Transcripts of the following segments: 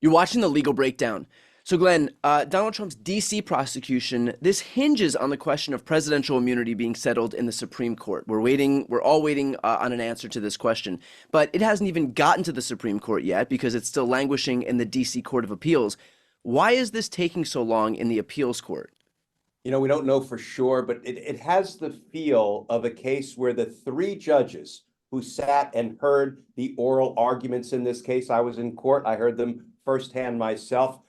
You're watching the legal breakdown. So, Glenn, Donald Trump's DC prosecution, this hinges on the question of presidential immunity being settled in the Supreme Court. We're all waiting on an answer to this question. But it hasn't even gotten to the Supreme Court yet because it's still languishing in the DC Court of Appeals. Why is this taking so long in the appeals court? We don't know for sure, but it has the feel of a case where the three judges who sat and heard the oral arguments in this case, I was in court, I heard them firsthand myself,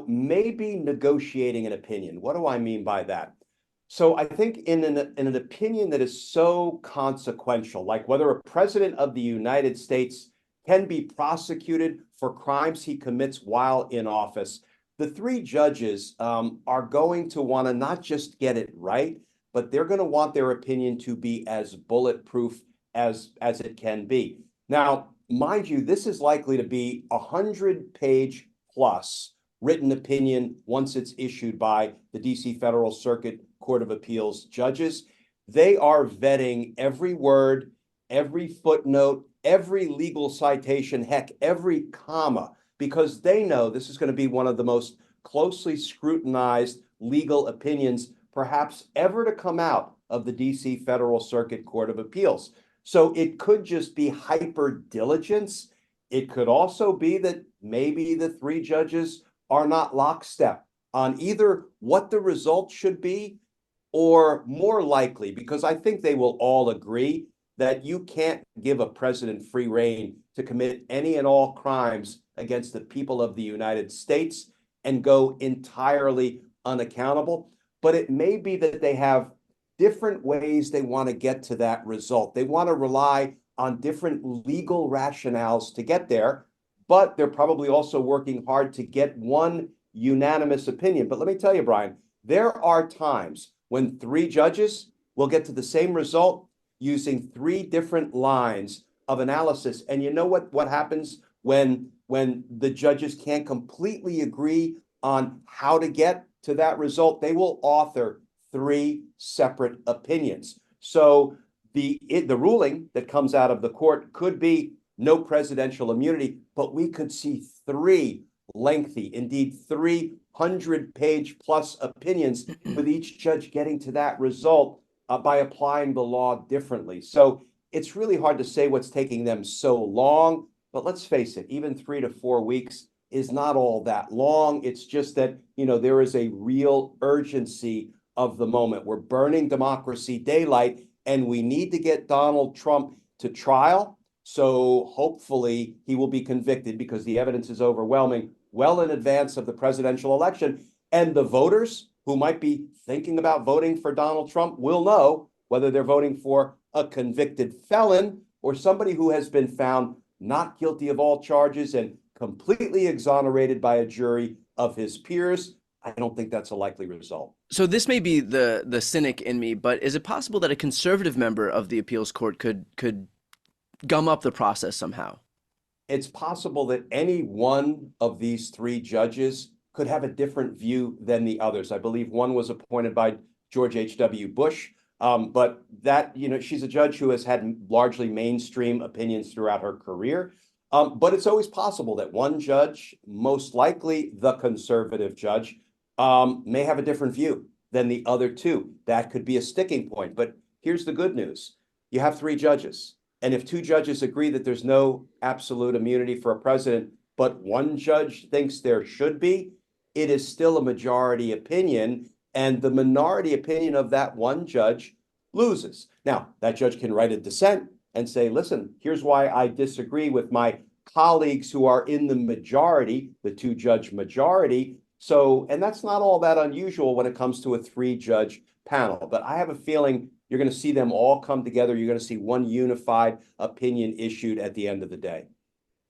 maybe negotiating an opinion. What do I mean by that? So I think in an opinion that is so consequential, like whether a president of the United States can be prosecuted for crimes he commits while in office, the three judges are going to want to not just get it right, but they're going to want their opinion to be as bulletproof as it can be. Now, mind you, this is likely to be 100-page plus written opinion once it's issued by the DC Federal Circuit Court of Appeals judges. They are vetting every word, every footnote, every legal citation, heck, every comma, because they know this is going to be one of the most closely scrutinized legal opinions perhaps ever to come out of the DC Federal Circuit Court of Appeals. So it could just be hyper diligence. It could also be that maybe the three judges are not lockstep on either what the result should be, or more likely, because I think they will all agree that you can't give a president free rein to commit any and all crimes against the people of the United States and go entirely unaccountable. But it may be that they have different ways they want to get to that result. They want to rely on different legal rationales to get there, but they're probably also working hard to get one unanimous opinion. But let me tell you, Brian, there are times when three judges will get to the same result using three different lines of analysis. And you know what happens when the judges can't completely agree on how to get to that result? They will author three separate opinions. So the ruling that comes out of the court could be no presidential immunity, but we could see three lengthy, indeed 300-page plus opinions with each judge getting to that result by applying the law differently. So it's really hard to say what's taking them so long, but let's face it, even 3 to 4 weeks is not all that long. It's just that, there is a real urgency of the moment. We're burning democracy daylight, and we need to get Donald Trump to trial. So hopefully he will be convicted because the evidence is overwhelming well in advance of the presidential election. And the voters who might be thinking about voting for Donald Trump will know whether they're voting for a convicted felon or somebody who has been found not guilty of all charges and completely exonerated by a jury of his peers. I don't think that's a likely result. So this may be the cynic in me, but is it possible that a conservative member of the appeals court could gum up the process somehow? It's possible that any one of these three judges could have a different view than the others. I believe one was appointed by George H.W. Bush, but that, she's a judge who has had largely mainstream opinions throughout her career. But it's always possible that one judge, most likely the conservative judge, may have a different view than the other two. That could be a sticking point. But here's the good news. You have three judges. And if two judges agree that there's no absolute immunity for a president, but one judge thinks there should be, it is still a majority opinion. And the minority opinion of that one judge loses. Now, that judge can write a dissent and say, listen, here's why I disagree with my colleagues who are in the majority, the two-judge majority. So, and that's not all that unusual when it comes to a three-judge panel. But I have a feeling you're going to see them all come together. You're going to see one unified opinion issued at the end of the day.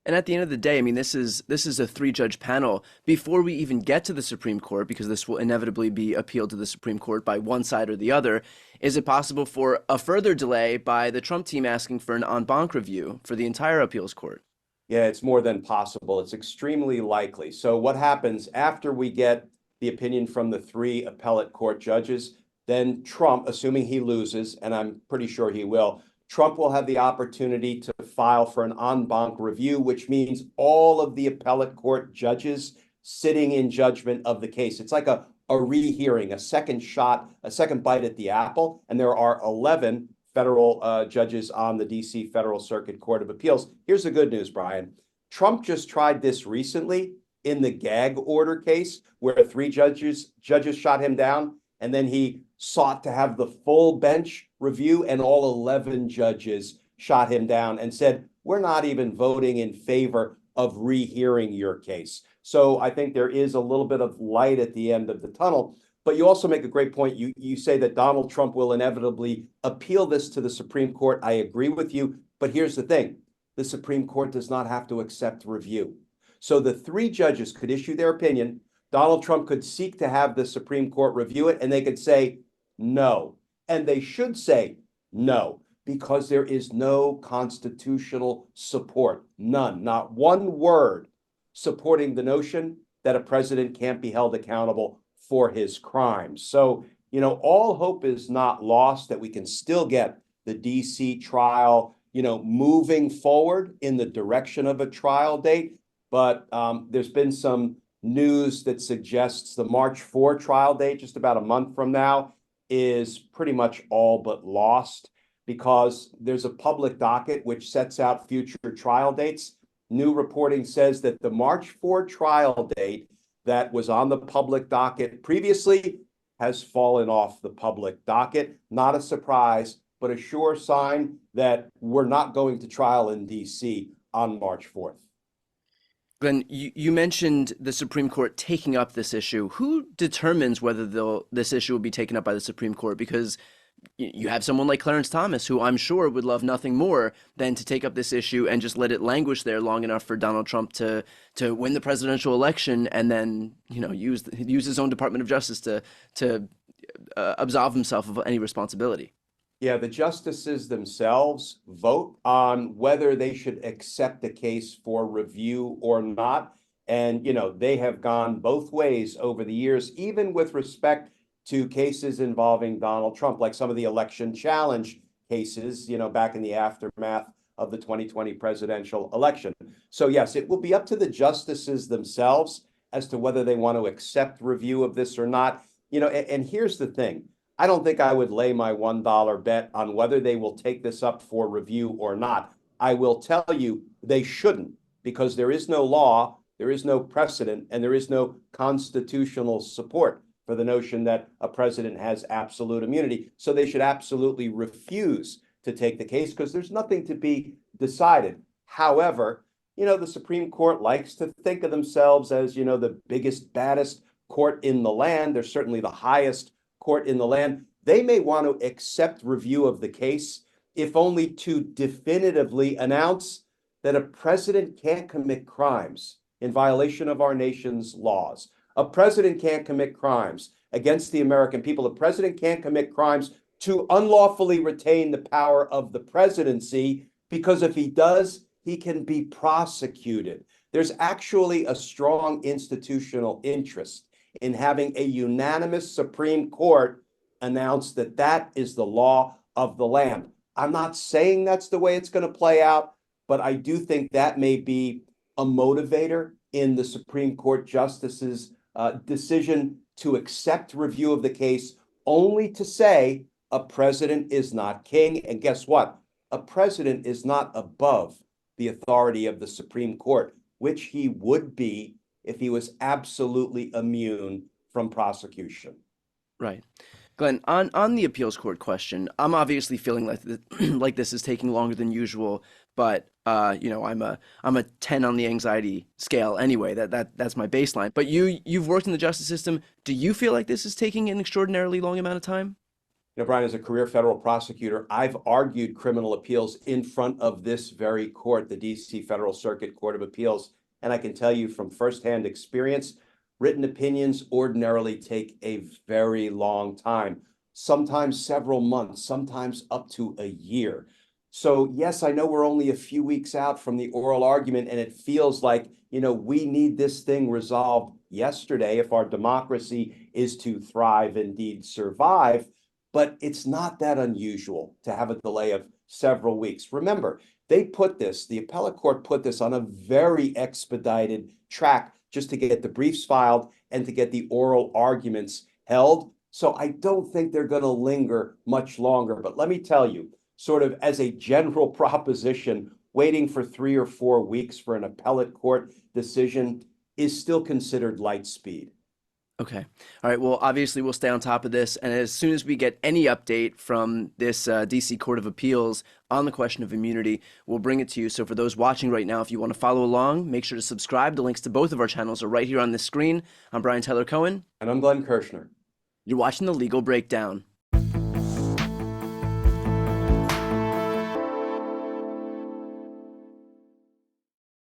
And at the end of the day, I mean, this is a three-judge panel. Before we even get to the Supreme Court, because this will inevitably be appealed to the Supreme Court by one side or the other, is it possible for a further delay by the Trump team asking for an en banc review for the entire appeals court? Yeah, it's more than possible. It's extremely likely. So what happens after we get the opinion from the three appellate court judges? Then Trump, assuming he loses, and I'm pretty sure he will, Trump will have the opportunity to file for an en banc review, which means all of the appellate court judges sitting in judgment of the case. It's like a rehearing, a second shot, a second bite at the apple. And there are 11 federal judges on the DC Federal Circuit Court of Appeals. Here's the good news, Brian. Trump just tried this recently in the gag order case where three judges shot him down, and then he sought to have the full bench review, and all 11 judges shot him down and said, we're not even voting in favor of rehearing your case. So I think there is a little bit of light at the end of the tunnel. But you also make a great point. You say that Donald Trump will inevitably appeal this to the Supreme Court. I agree with you. But here's the thing. The Supreme Court does not have to accept review. So the three judges could issue their opinion. Donald Trump could seek to have the Supreme Court review it, and they could say no. And they should say no, because there is no constitutional support, none, not one word supporting the notion that a president can't be held accountable for his crimes. So, all hope is not lost that we can still get the DC trial, moving forward in the direction of a trial date. But there's been some news that suggests the March 4 trial date, just about a month from now, is pretty much all but lost, because there's a public docket which sets out future trial dates. New reporting says that the March 4 trial date that was on the public docket previously has fallen off the public docket. Not a surprise, but a sure sign that we're not going to trial in DC on March 4th. Glenn, you mentioned the Supreme Court taking up this issue. Who determines whether this issue will be taken up by the Supreme Court? Because you have someone like Clarence Thomas, who I'm sure would love nothing more than to take up this issue and just let it languish there long enough for Donald Trump to win the presidential election, and then use his own Department of Justice to absolve himself of any responsibility. Yeah, the justices themselves vote on whether they should accept a case for review or not. And, they have gone both ways over the years, even with respect to cases involving Donald Trump, like some of the election challenge cases, back in the aftermath of the 2020 presidential election. So, yes, it will be up to the justices themselves as to whether they want to accept review of this or not. And here's the thing. I don't think I would lay my $1 bet on whether they will take this up for review or not. I will tell you they shouldn't, because there is no law, there is no precedent, and there is no constitutional support for the notion that a president has absolute immunity. So they should absolutely refuse to take the case, because there's nothing to be decided. However, the Supreme Court likes to think of themselves as, the biggest, baddest court in the land. They're certainly the highest court in the land. They may want to accept review of the case, if only to definitively announce that a president can't commit crimes in violation of our nation's laws. A president can't commit crimes against the American people. A president can't commit crimes to unlawfully retain the power of the presidency, because if he does, he can be prosecuted. There's actually a strong institutional interest in having a unanimous Supreme Court announce that that is the law of the land. I'm not saying that's the way it's going to play out, but I do think that may be a motivator in the Supreme Court justices' decision to accept review of the case, only to say a president is not king. And guess what? A president is not above the authority of the Supreme Court, which he would be if he was absolutely immune from prosecution. Right. Glenn, on the appeals court question, I'm obviously feeling like this is taking longer than usual, but I'm a 10 on the anxiety scale anyway. That's my baseline. But you've worked in the justice system. Do you feel like this is taking an extraordinarily long amount of time? Brian, as a career federal prosecutor, I've argued criminal appeals in front of this very court, the DC Federal Circuit Court of Appeals. And I can tell you from firsthand experience, written opinions ordinarily take a very long time, sometimes several months, sometimes up to a year. So yes, I know we're only a few weeks out from the oral argument, and it feels like, we need this thing resolved yesterday if our democracy is to thrive, indeed survive. But it's not that unusual to have a delay of several weeks. Remember, the appellate court put this on a very expedited track just to get the briefs filed and to get the oral arguments held. So I don't think they're going to linger much longer. But let me tell you, sort of as a general proposition, waiting for 3 or 4 weeks for an appellate court decision is still considered light speed. Okay. All right. Well, obviously, we'll stay on top of this. And as soon as we get any update from this DC Court of Appeals on the question of immunity, we'll bring it to you. So for those watching right now, if you want to follow along, make sure to subscribe. The links to both of our channels are right here on the screen. I'm Brian Tyler Cohen. And I'm Glenn Kirshner. You're watching The Legal Breakdown.